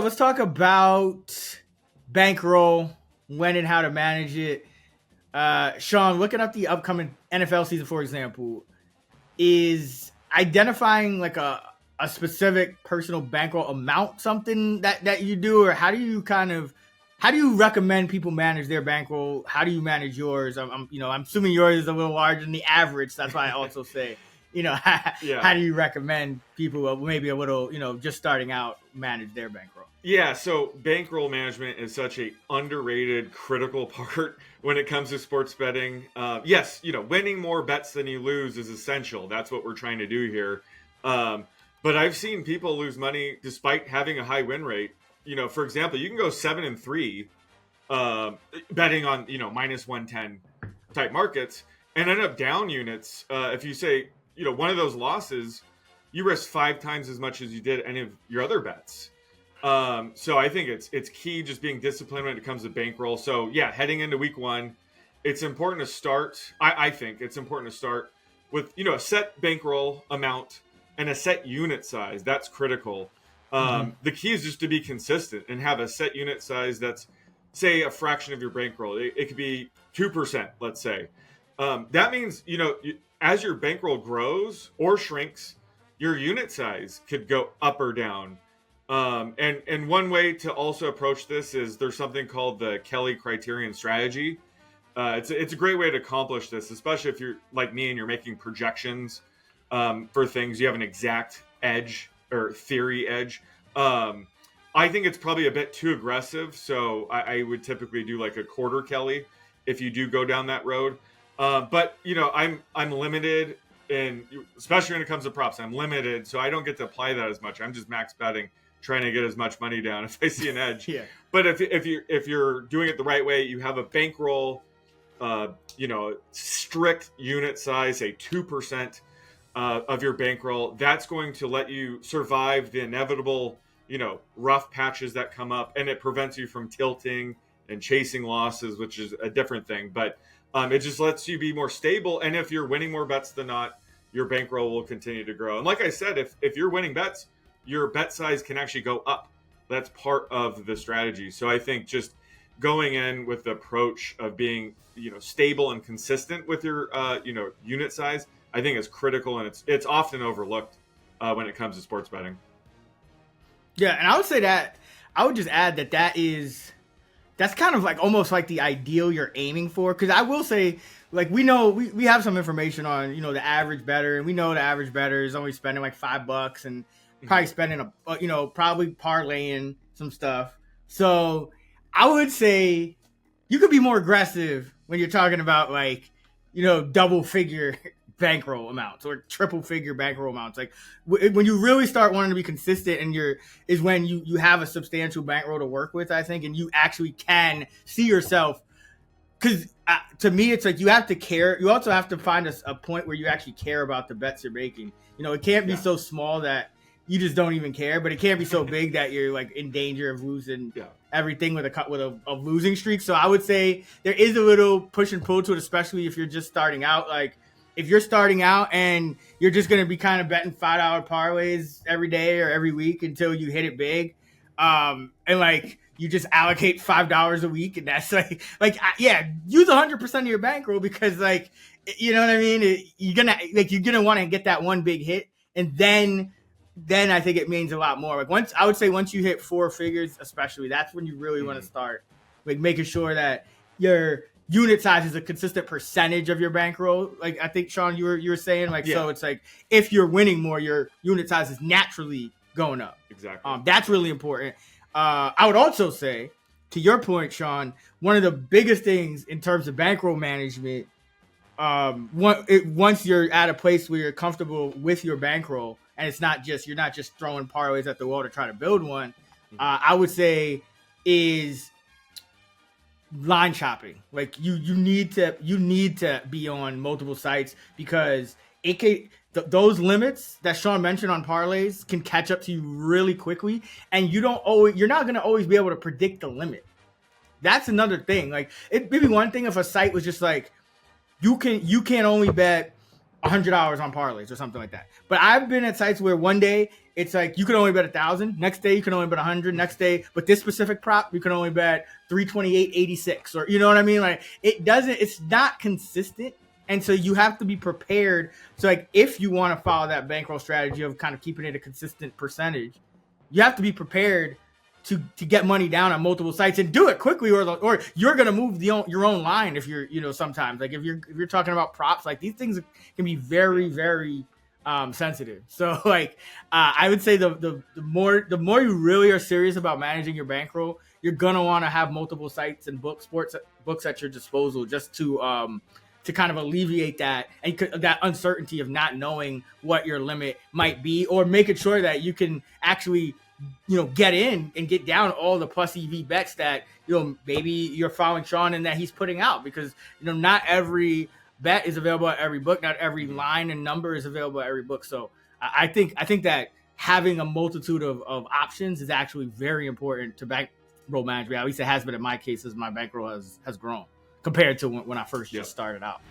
let's talk about Bankroll, when and how to manage it. Sean, looking up the upcoming NFL season, for example, is identifying like a specific personal bankroll amount something that you do, or how do you recommend people manage their bankroll? How do you manage yours? I'm assuming yours is a little larger than the average. So that's why I also say, how do you recommend people maybe a little, just starting out manage their bankroll? Yeah, so bankroll management is such a underrated, critical part when it comes to sports betting. Yes, winning more bets than you lose is essential. That's what we're trying to do here. But I've seen people lose money despite having a high win rate. For example, you can go 7-3 betting on minus 110 type markets and end up down units. If you say one of those losses, you risk 5 times as much as you did any of your other bets. So I think it's key just being disciplined when it comes to bankroll. So yeah, heading into week 1, it's important to start. I think it's important to start with a set bankroll amount and a set unit size. That's critical. The key is just to be consistent and have a set unit size that's, say, a fraction of your bankroll. It could be 2%, let's say. That means as your bankroll grows or shrinks, your unit size could go up or down. And one way to also approach this is there's something called the Kelly criterion strategy. It's a great way to accomplish this, especially if you're like me and you're making projections for things. You have an exact edge or theory edge. I think it's probably a bit too aggressive, so I would typically do like a quarter Kelly if you do go down that road. But I'm limited, and especially when it comes to props, I'm limited, so I don't get to apply that as much. I'm just max betting, trying to get as much money down if I see an edge. Yeah. But if you're doing it the right way, you have a bankroll, strict unit size, say 2% of your bankroll. That's going to let you survive the inevitable, rough patches that come up, and it prevents you from tilting and chasing losses, which is a different thing. But it just lets you be more stable. And if you're winning more bets than not, your bankroll will continue to grow. And like I said, if you're winning bets, your bet size can actually go up. That's part of the strategy. So I think just going in with the approach of being, stable and consistent with your, unit size, I think is critical, and it's often overlooked when it comes to sports betting. Yeah, and I would say that I would just add that's kind of like almost like the ideal you're aiming for. Because I will say, like, we know we have some information on the average bettor, and we know the average bettor is only spending like $5 and probably spending probably parlaying some stuff. So I would say you could be more aggressive when you're talking about like double figure bankroll amounts or triple figure bankroll amounts. Like when you really start wanting to be consistent and is when you have a substantial bankroll to work with, I think, and you actually can see yourself. Because to me, it's like you have to care. You also have to find a point where you actually care about the bets you're making. It can't be so small that you just don't even care, but it can't be so big that you're like in danger of losing everything with a losing streak. So I would say there is a little push and pull to it, especially if you're just starting out. Like if you're starting out and you're just going to be kind of betting $5 parlays every day or every week until you hit it big, and like you just allocate $5 a week, and that's use 100% of your bankroll, because like you know what I mean. You're gonna want to get that one big hit, and then I think it means a lot more. Like once you hit 4 figures, especially, that's when you really want to start like making sure that your unit size is a consistent percentage of your bankroll. Like I think Sean, you were saying so it's like if you're winning more, your unit size is naturally going up. Exactly. That's really important. I would also say, to your point, Sean, one of the biggest things in terms of bankroll management, once you're at a place where you're comfortable with your bankroll, and you're not just throwing parlays at the wall to try to build one, I would say is line shopping. Like you need to be on multiple sites, because those limits that Sean mentioned on parlays can catch up to you really quickly, and you're not going to always be able to predict the limit. That's another thing. Like it'd be one thing if a site was just like, you can only bet $100 on parlays or something like that. But I've been at sites where one day it's like you can only bet 1,000. Next day you can only bet 100. Next day, but this specific prop you can only bet 328.86, or you know what I mean? Like it's not consistent, and so you have to be prepared. So like if you want to follow that bankroll strategy of kind of keeping it a consistent percentage, you have to be prepared to get money down on multiple sites and do it quickly, or you're gonna move your own line if you're sometimes like if you're talking about props, like these things can be very very sensitive. So like I would say the more you really are serious about managing your bankroll, you're gonna want to have multiple sites and sports books at your disposal just to kind of alleviate that and that uncertainty of not knowing what your limit might be, or making sure that you can actually get in and get down all the plus EV bets that maybe you're following Sean and that he's putting out, because not every bet is available at every book, not every line and number is available at every book. So I think that having a multitude of options is actually very important to bankroll management. At least it has been in my case as my bankroll has grown compared to when I first just started out.